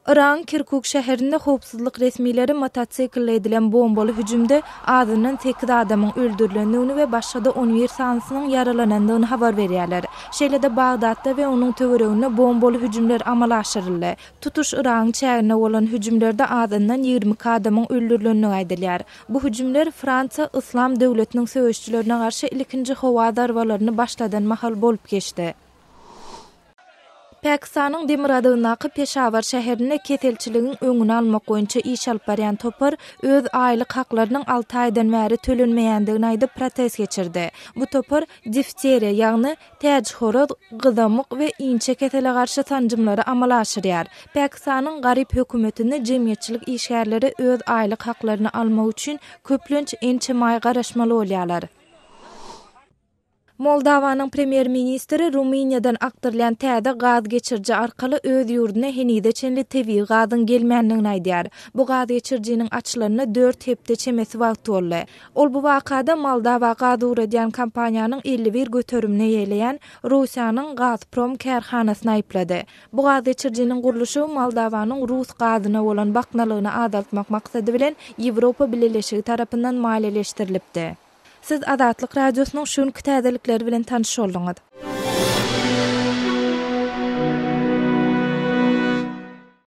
Iran Kirkuk şäherinde howpsuzlyk resmileri motosiklle edilen bombaly hüjümde azyndan 8 adamyň öldürilendigini we başga da 11 sansynyň yaralanandygyny habar berýärler. Şeýle-de Bagdatda we onuň töwereginde bombaly hüjümler amala aşyryldy. Tutuş Iran çägine bolan hüjümlerde azyndan 20 adamyň öldürilendigini aýdylýar. Bu hüjümler Fransa Islam döwletiniň söwüşçilerine garşy ilkinji howa darbalaryny başladan mahal bolup geçdi. Pakistanyň Demiradyňdaky Peşawar şäherinde keselçiligiň öňüni almak boýunça iş alyp barýan topar öz aýlyk haklarynyň 6 aýdan bäri tölenmeýändigini aýdyp protest geçirdi. Bu topar difteriya, ýagny täjhorod, gyzamyk we inçe kesele garşy tanjymlary amala aşyrýar. Pakistanyň garyp hökümetinde jemgyýetçilik işgärleri öz aýlyk haklaryny almak üçin köplenç ençemaý garaşmaly bolýarlar. Moldawanyň premier ministri Ruminiýadan akdyrlan täze gaz geçirji arkaly öz ýurduna henide çenli tebii gazyň gelmändigini aýdýar. Bu gaz geçirjiniň açylaryna 4 hepde çemesi wagt boldy. Ol bu wakada Moldawa gaz üretýän kompaniýanyň 51 göterümine ýeleýän Russiýanyň Gazprom kärhanasyny aýplady. Bu gaz geçirjiniň guruluşy Moldawanyň Rus gazyna bolan baknalygyny azaltmak maksady bilen Ýewropa Birleşigi tarapyndan maliýeleşdirilipdi. Siz Azatlyk radiosynyň şunkü täzelikleri bilen tanış oldunuz.